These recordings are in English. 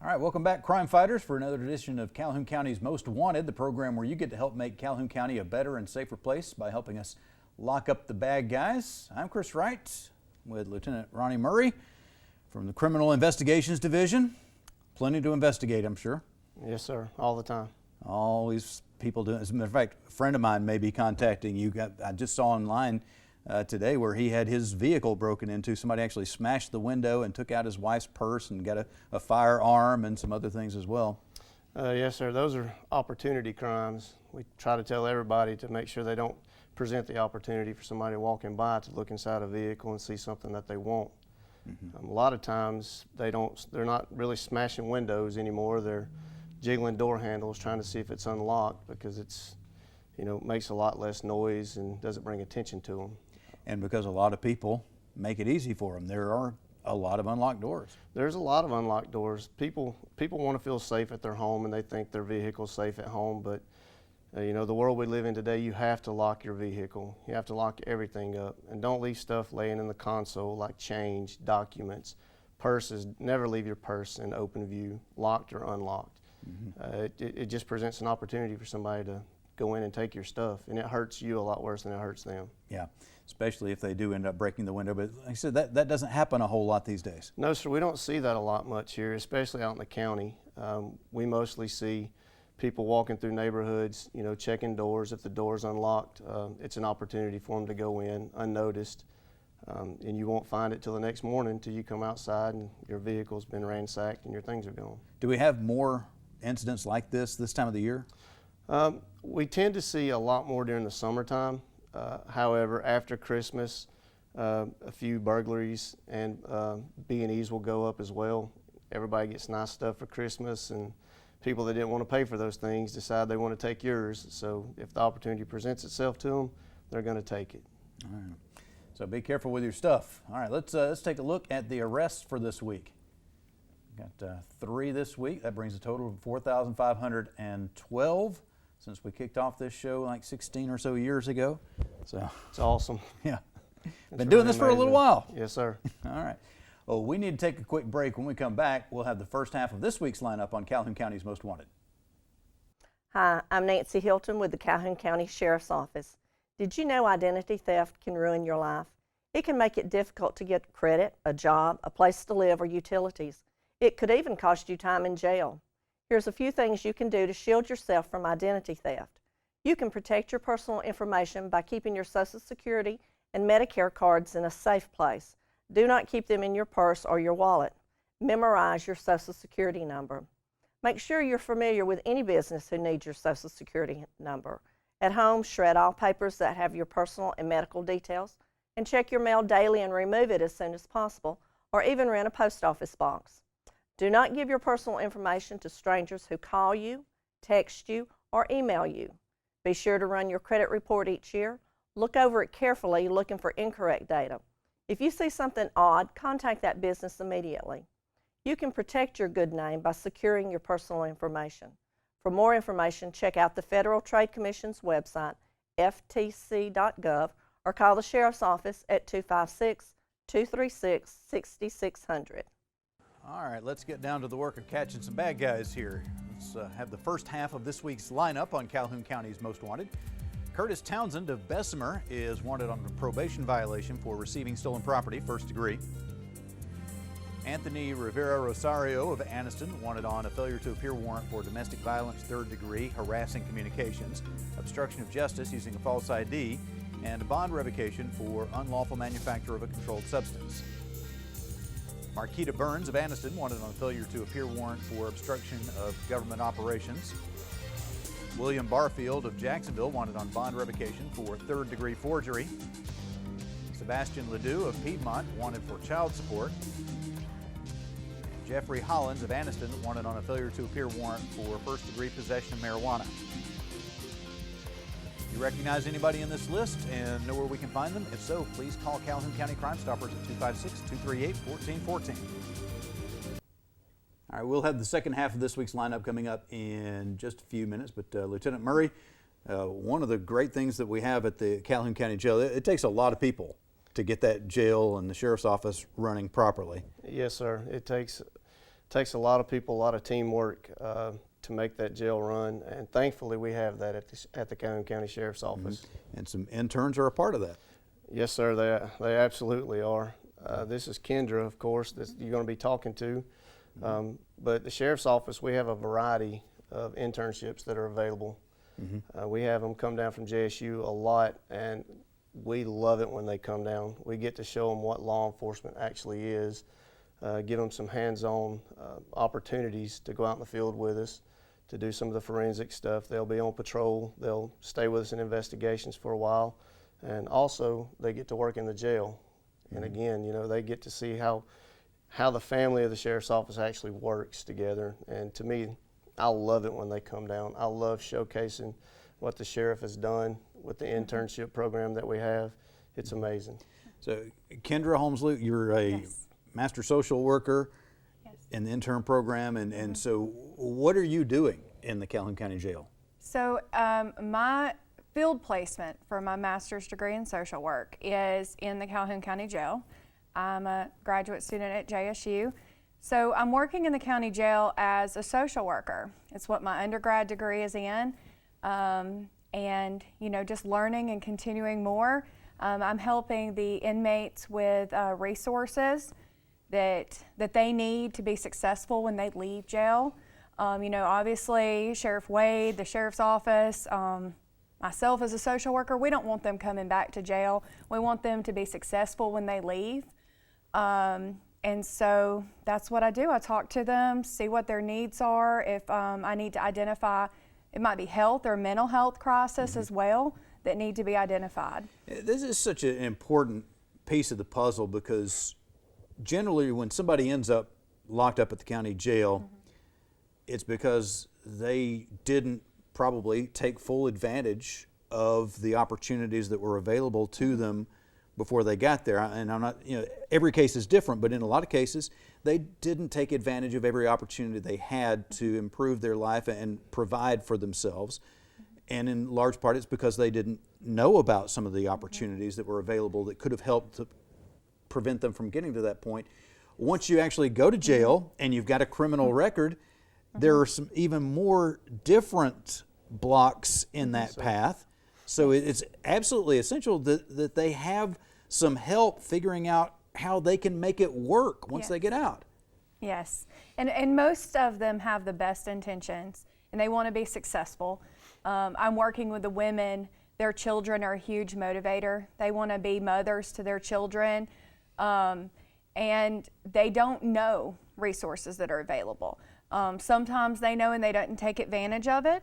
All right, welcome back, crime fighters, for another edition of Calhoun County's Most Wanted, the program where you get to help make Calhoun County a better and safer place by helping us lock up the bad guys. I'm Chris Wright with Lieutenant Ronnie Murray from the Criminal Investigations Division. Plenty to investigate, I'm sure. Yes, sir, all the time. Always people doing. As a matter of fact, a friend of mine may be contacting you. I just saw online today where he had his vehicle broken into. Somebody actually smashed the window and took out his wife's purse and got a firearm and some other things as well. Yes, sir. Those are opportunity crimes. We try to tell everybody to make sure they don't present the opportunity for somebody walking by to look inside a vehicle and see something that they want. A lot of times they're not really smashing windows anymore. They're jiggling door handles trying to see if it's unlocked, because it's, makes a lot less noise and doesn't bring attention to them. And because a lot of people make it easy for them, there are a lot of unlocked doors. There's a lot of unlocked doors. People want to feel safe at their home, and they think their vehicle's safe at home, but the world we live in today, you have to lock your vehicle. You have to lock everything up, and don't leave stuff laying in the console like change, documents, purses. Never leave your purse in open view, locked or unlocked. It just presents an opportunity for somebody to go in and take your stuff, and it hurts you a lot worse than it hurts them. Yeah, especially if they do end up breaking the window. But like I said, that doesn't happen a whole lot these days. No, sir, we don't see that a lot much here, especially out in the county. We mostly see people walking through neighborhoods, checking doors. If the door's unlocked, it's an opportunity for them to go in unnoticed, and you won't find it till the next morning till you come outside and your vehicle's been ransacked and your things are gone. Do we have more incidents like this time of the year? We tend to see a lot more during the summertime. However, after Christmas, a few burglaries and B&Es will go up as well. Everybody gets nice stuff for Christmas, and people that didn't want to pay for those things decide they want to take yours. So if the opportunity presents itself to them, they're going to take it. All right. So be careful with your stuff. All right, let's take a look at the arrests for this week. Got 3 this week. That brings a total of 4,512 since we kicked off this show like 16 or so years ago. So it's awesome. Yeah, been doing this for a little while. Yes, sir. All right. Well, we need to take a quick break. When we come back, we'll have the first half of this week's lineup on Calhoun County's Most Wanted. Hi, I'm Nancy Hilton with the Calhoun County Sheriff's Office. Did you know identity theft can ruin your life? It can make it difficult to get credit, a job, a place to live, or utilities. It could even cost you time in jail. Here's a few things you can do to shield yourself from identity theft. You can protect your personal information by keeping your Social Security and Medicare cards in a safe place. Do not keep them in your purse or your wallet. Memorize your Social Security number. Make sure you're familiar with any business who needs your Social Security number. At home, shred all papers that have your personal and medical details, and check your mail daily and remove it as soon as possible, or even rent a post office box. Do not give your personal information to strangers who call you, text you, or email you. Be sure to run your credit report each year. Look over it carefully, looking for incorrect data. If you see something odd, contact that business immediately. You can protect your good name by securing your personal information. For more information, check out the Federal Trade Commission's website, ftc.gov, or call the Sheriff's Office at 256-236-6600. All right, let's get down to the work of catching some bad guys here. Let's have the first half of this week's lineup on Calhoun County's Most Wanted. Curtis Townsend of Bessemer is wanted on a probation violation for receiving stolen property, first degree. Anthony Rivera Rosario of Anniston wanted on a failure to appear warrant for domestic violence, third degree, harassing communications, obstruction of justice using a false ID, and a bond revocation for unlawful manufacture of a controlled substance. Marquita Burns of Anniston wanted on a failure to appear warrant for obstruction of government operations. William Barfield of Jacksonville wanted on bond revocation for third-degree forgery. Sebastian Ledoux of Piedmont wanted for child support. Jeffrey Hollins of Anniston wanted on a failure to appear warrant for first-degree possession of marijuana. You recognize anybody in this list and know where we can find them? If so, please call Calhoun County Crime Stoppers at 256-238-1414. All right, we'll have the second half of this week's lineup coming up in just a few minutes, but Lieutenant Murray, one of the great things that we have at the Calhoun County Jail, it takes a lot of people to get that jail and the sheriff's office running properly. Yes, sir. It takes a lot of people, a lot of teamwork to make that jail run, and thankfully we have that at the Calhoun County Sheriff's Office. And some interns are a part of that. Yes, sir. They absolutely are. This is Kendra, of course, that you're going to be talking to. But the Sheriff's Office, we have a variety of internships that are available. We have them come down from JSU a lot, and we love it when they come down. We get to show them what law enforcement actually is, give them some hands-on opportunities to go out in the field with us, to do some of the forensic stuff. They'll be on patrol. They'll stay with us in investigations for a while. And also, they get to work in the jail. And again, you know, they get to see how the family of the Sheriff's Office actually works together. And to me, I love it when they come down. I love showcasing what the sheriff has done with the internship program that we have. It's amazing. So, Kendra Holmesley, you're a master social worker in the intern program, and so what are you doing in the Calhoun County Jail? So my field placement for my master's degree in social work is in the Calhoun County Jail. I'm a graduate student at JSU. So I'm working in the county jail as a social worker. It's what my undergrad degree is in. And, you know, just learning and continuing more. I'm helping the inmates with resources that they need to be successful when they leave jail. You know, obviously, Sheriff Wade, the Sheriff's Office, myself as a social worker, we don't want them coming back to jail. We want them to be successful when they leave. And so that's what I do. I talk to them, see what their needs are. If I need to identify, it might be health or mental health crisis as well that need to be identified. This is such an important piece of the puzzle, because generally when somebody ends up locked up at the county jail, it's because they didn't probably take full advantage of the opportunities that were available to them before they got there. And I'm not, you know, every case is different, but in a lot of cases, they didn't take advantage of every opportunity they had to improve their life and provide for themselves. And in large part, it's because they didn't know about some of the opportunities that were available that could have helped to prevent them from getting to that point. Once you actually go to jail and you've got a criminal record, there are some even more different blocks in that path. So it's absolutely essential that they have some help figuring out how they can make it work once they get out. Yes, and most of them have the best intentions and they want to be successful. I'm working with the women. Their children are a huge motivator. They want to be mothers to their children, and they don't know resources that are available. Sometimes they know and they don't take advantage of it,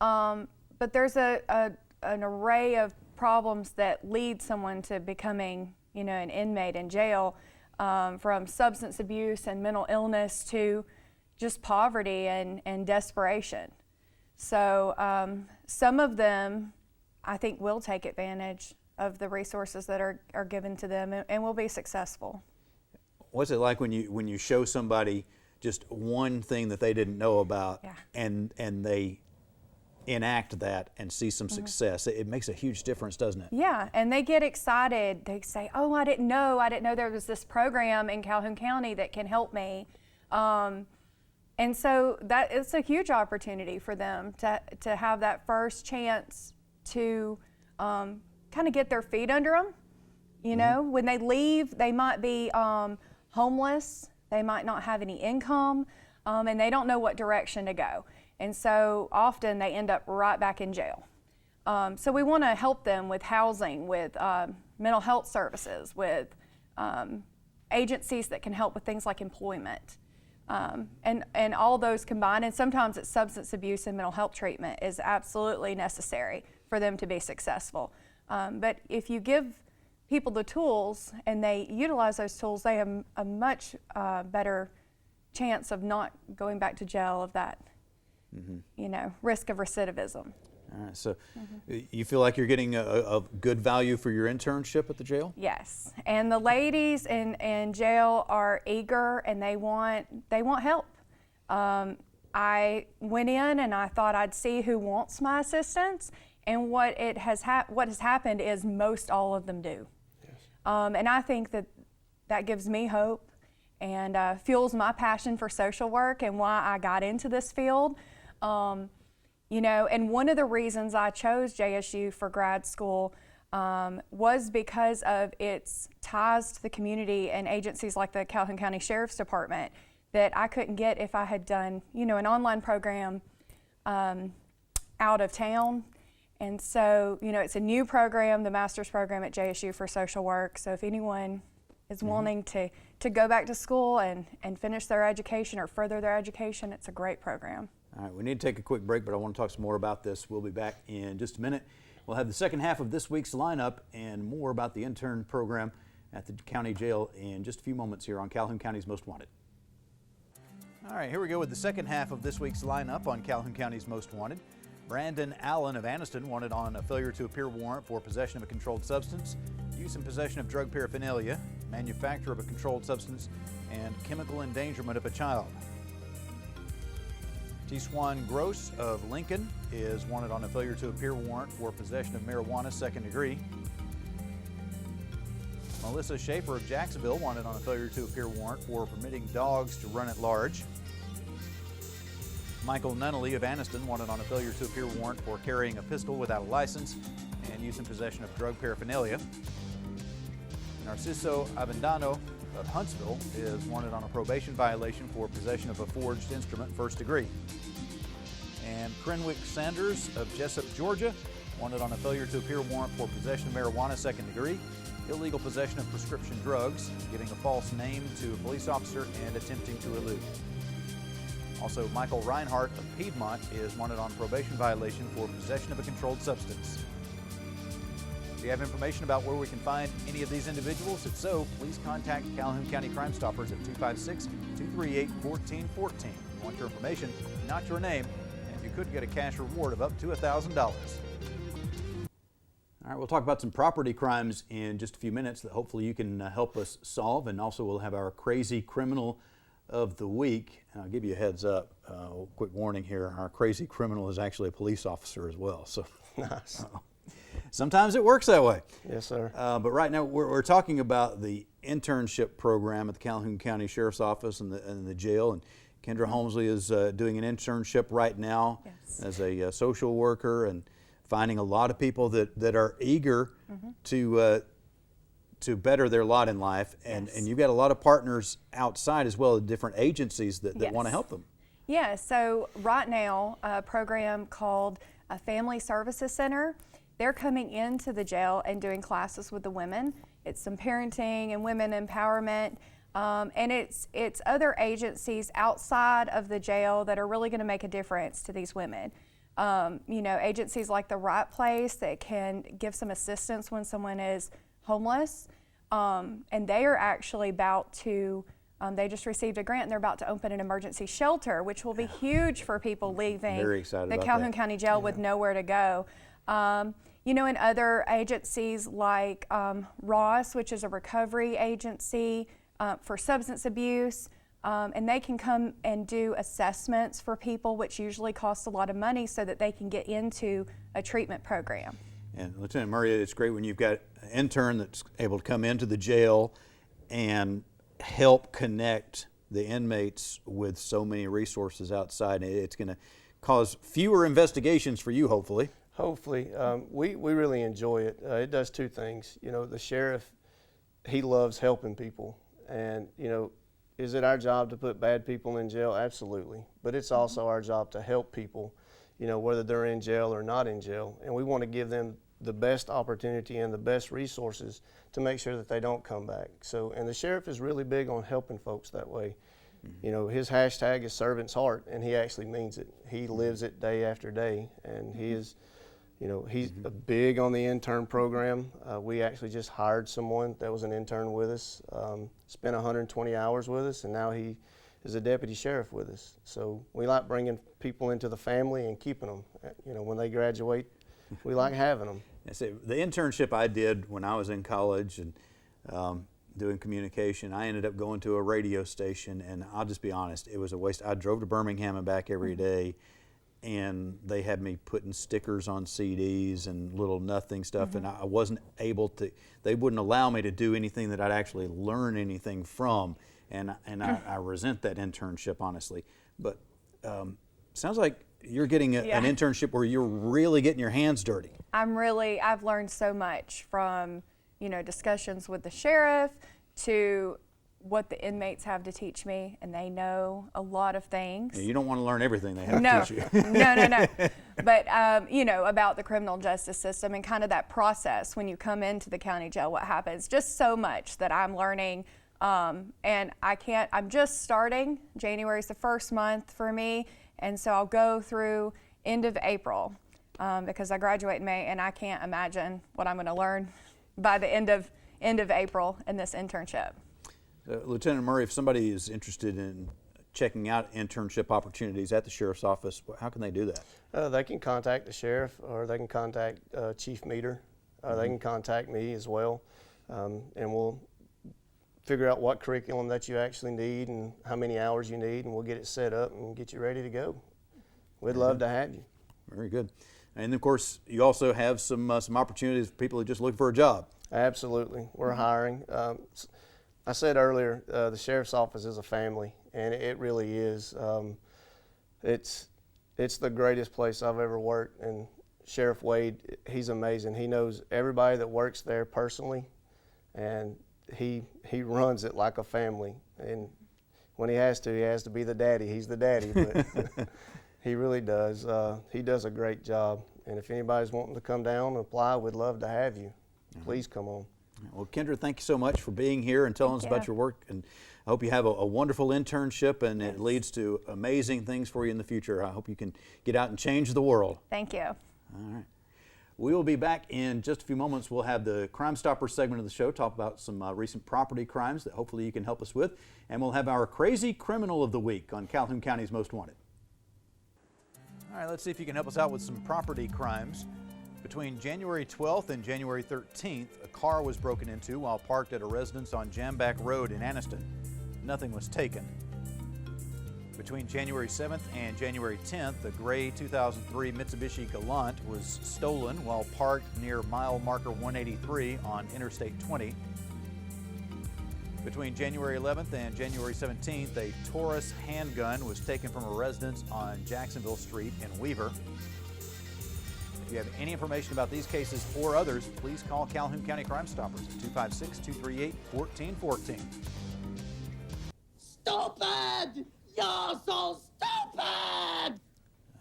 but there's an array of problems that lead someone to becoming, you know, an inmate in jail, from substance abuse and mental illness to just poverty and desperation. So some of them, I think, will take advantage of the resources that are given to them and will be successful. What's it like when you show somebody just one thing that they didn't know about, and they enact that and see some success? It makes a huge difference, doesn't it? Yeah, and they get excited. They say, "Oh, I didn't know there was this program in Calhoun County that can help me." And so that it's a huge opportunity for them to have that first chance to kind of get their feet under them. You know, when they leave, they might be homeless, they might not have any income, and they don't know what direction to go. And so often they end up right back in jail. So we want to help them with housing, with mental health services, with agencies that can help with things like employment. And all those combined, and sometimes it's substance abuse and mental health treatment is absolutely necessary for them to be successful. But if you give people the tools and they utilize those tools, they have a much better chance of not going back to jail, of that you know, risk of recidivism. All right, so you feel like you're getting a good value for your internship at the jail? Yes, and the ladies in jail are eager and they want help. I went in and I thought I'd see who wants my assistance, and what has happened is most all of them do. Yes. And I think that gives me hope and fuels my passion for social work and why I got into this field. You know, and one of the reasons I chose JSU for grad school was because of its ties to the community and agencies like the Calhoun County Sheriff's Department that I couldn't get if I had done, you know, an online program out of town. And so, you know, it's a new program, the master's program at JSU for social work. So if anyone is wanting to go back to school and finish their education or further their education, it's a great program. All right, we need to take a quick break, but I want to talk some more about this. We'll be back in just a minute. We'll have the second half of this week's lineup and more about the intern program at the county jail in just a few moments here on Calhoun County's Most Wanted. All right, here we go with the second half of this week's lineup on Calhoun County's Most Wanted. Brandon Allen of Anniston wanted on a failure to appear warrant for possession of a controlled substance, use and possession of drug paraphernalia, manufacture of a controlled substance, and chemical endangerment of a child. Tiswan Gross of Lincoln is wanted on a failure to appear warrant for possession of marijuana, second degree. Melissa Schaefer of Jacksonville wanted on a failure to appear warrant for permitting dogs to run at large. Michael Nunnally of Anniston wanted on a failure to appear warrant for carrying a pistol without a license and use and possession of drug paraphernalia. Narciso Avendano of Huntsville is wanted on a probation violation for possession of a forged instrument, first degree. And Crenwick Sanders of Jessup, Georgia, wanted on a failure to appear warrant for possession of marijuana, second degree, illegal possession of prescription drugs, giving a false name to a police officer, and attempting to elude. Also, Michael Reinhardt of Piedmont is wanted on probation violation for possession of a controlled substance. Do you have information about where we can find any of these individuals? If so, please contact Calhoun County Crime Stoppers at 256-238-1414. We want your information, not your name, and you could get a cash reward of up to $1,000. All right, we'll talk about some property crimes in just a few minutes that hopefully you can help us solve, and also we'll have our crazy criminal of the week. And I'll give you a heads up, quick warning here, our crazy criminal is actually a police officer as well. So Nice. sometimes it works that way. Yes, sir. But right now we're talking about the internship program at the Calhoun County Sheriff's Office and the jail. And Kendra Holmesley is doing an internship right now as a social worker and finding a lot of people that are eager to better their lot in life. And you've got a lot of partners outside as well as different agencies that want to help them. Yeah, so right now, a program called a Family Services Center, they're coming into the jail and doing classes with the women. It's some parenting and women empowerment, and it's other agencies outside of the jail that are really going to make a difference to these women. You know, agencies like the Right Place that can give some assistance when someone is homeless, and they are actually about to, they just received a grant and they're about to open an emergency shelter, which will be huge for people leaving the Calhoun County Jail with nowhere to go. You know, and other agencies like Ross, which is a recovery agency for substance abuse, and they can come and do assessments for people, which usually costs a lot of money so that they can get into a treatment program. And Lieutenant Murray, it's great when you've got an intern that's able to come into the jail and help connect the inmates with so many resources outside. It's going to cause fewer investigations for you, hopefully. Hopefully. We really enjoy it. It does two things. You know, the sheriff, he loves helping people. And, you know, is it our job to put bad people in jail? Absolutely. But it's also our job to help people, you know, whether they're in jail or not in jail. And we want to give them the best opportunity and the best resources to make sure that they don't come back. So, and the sheriff is really big on helping folks that way. You know, his hashtag is servant's heart, and he actually means it. He lives it day after day, and he is, you know, he's big on the intern program. We actually just hired someone that was an intern with us, spent 120 hours with us, and now he is a deputy sheriff with us. So we like bringing people into the family and keeping them. You know, when they graduate, we like having them. The internship I did when I was in college, and doing communication. I ended up going to a radio station, and I'll just be honest, it was a waste. I drove to Birmingham and back every day, and they had me putting stickers on CDs and little nothing stuff, and I wasn't able to, they wouldn't allow me to do anything that I'd actually learn anything from, and I resent that internship, honestly. But sounds like you're getting an internship where you're really getting your hands dirty. I've learned so much from, discussions with the sheriff to what the inmates have to teach me, and they know a lot of things. You don't want to learn everything they have to teach you. No. But, about the criminal justice system and kind of that process when you come into the county jail, what happens, just so much that I'm learning. And I'm just starting. January's the first month for me, and so I'll go through end of April because I graduate in May, and I can't imagine what I'm going to learn by the end of April in this internship. Lieutenant Murray, if somebody is interested in checking out internship opportunities at the Sheriff's Office, how can they do that? They can contact the sheriff, or they can contact Chief Meter. They can contact me as well, and we'll figure out what curriculum that you actually need and how many hours you need, and we'll get it set up and get you ready to go. We'd love to have you. Very good. And of course, you also have some opportunities for people who just look for a job. Absolutely, we're hiring. I said earlier, the Sheriff's Office is a family, and it really is. It's the greatest place I've ever worked, and Sheriff Wade, he's amazing. He knows everybody that works there personally, and he runs it like a family. And when he has to be the daddy. He's the daddy, but he really does. He does a great job, and if anybody's wanting to come down and apply, we'd love to have you. Please come on. Well, Kendra, thank you so much for being here and telling us about your work, and I hope you have a wonderful internship and it leads to amazing things for you in the future. I hope you can get out and change the world. Thank you. All right. We will be back in just a few moments. We'll have the Crime Stopper segment of the show, talk about some recent property crimes that hopefully you can help us with, and we'll have our Crazy Criminal of the Week on Calhoun County's Most Wanted. All right, let's see if you can help us out with some property crimes. Between January 12th and January 13th, a car was broken into while parked at a residence on Jamback Road in Anniston. Nothing was taken. Between January 7th and January 10th, a gray 2003 Mitsubishi Galant was stolen while parked near mile marker 183 on Interstate 20. Between January 11th and January 17th, a Taurus handgun was taken from a residence on Jacksonville Street in Weaver. If you have any information about these cases or others, please call Calhoun County Crime Stoppers at 256-238-1414. Stupid! You're so stupid!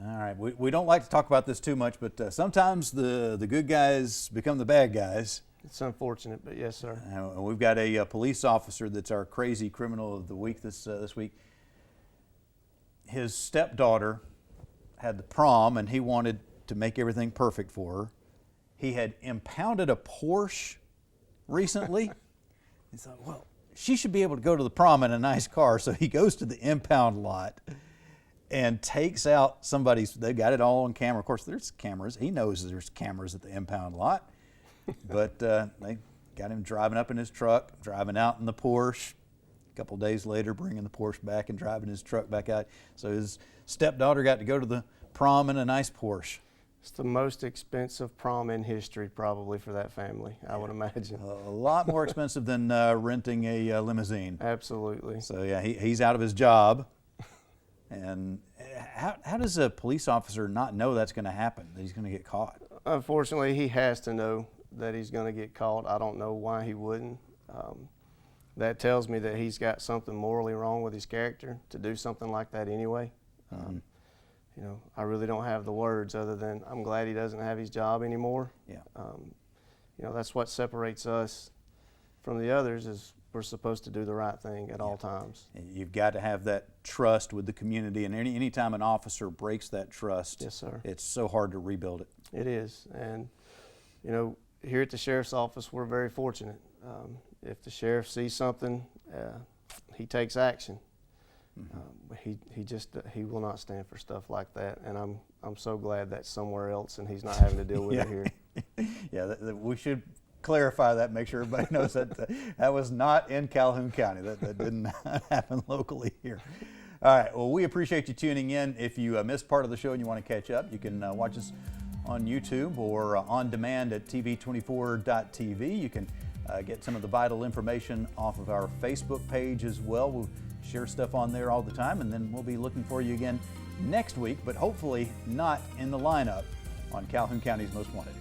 All right, we don't like to talk about this too much, but sometimes the good guys become the bad guys. It's unfortunate, but yes, sir. We've got a police officer that's our Crazy Criminal of the Week this week. His stepdaughter had the prom, and he wanted to make everything perfect for her. He had impounded a Porsche recently. He thought, well, she should be able to go to the prom in a nice car. So he goes to the impound lot and takes out somebody's, they got it all on camera. Of course, there's cameras. He knows there's cameras at the impound lot. But they got him driving up in his truck, driving out in the Porsche. A couple days later, bringing the Porsche back and driving his truck back out. So his stepdaughter got to go to the prom in a nice Porsche. It's the most expensive prom in history, probably, for that family, I would imagine. A lot more expensive than renting a limousine. Absolutely. So yeah, he's out of his job. And how does a police officer not know that's going to happen, that he's going to get caught? Unfortunately, he has to know that he's going to get caught. I don't know why he wouldn't. That tells me that he's got something morally wrong with his character to do something like that anyway. You know, I really don't have the words other than I'm glad he doesn't have his job anymore. Yeah. You know, that's what separates us from the others, is we're supposed to do the right thing at all times. And you've got to have that trust with the community, and any time an officer breaks that trust, Yes, sir. It's so hard to rebuild it. It is. And, you know, here at the Sheriff's Office, we're very fortunate. If the sheriff sees something, he takes action. He will not stand for stuff like that, and I'm so glad that's somewhere else and he's not having to deal with it here. Yeah, we should clarify that, make sure everybody knows that that was not in Calhoun County. That didn't happen locally here. All right, well, we appreciate you tuning in. If you missed part of the show and you want to catch up, you can watch us on YouTube or on demand at tv24.tv. You can get some of the vital information off of our Facebook page as well. We'll share stuff on there all the time, and then we'll be looking for you again next week, but hopefully not in the lineup on Calhoun County's Most Wanted.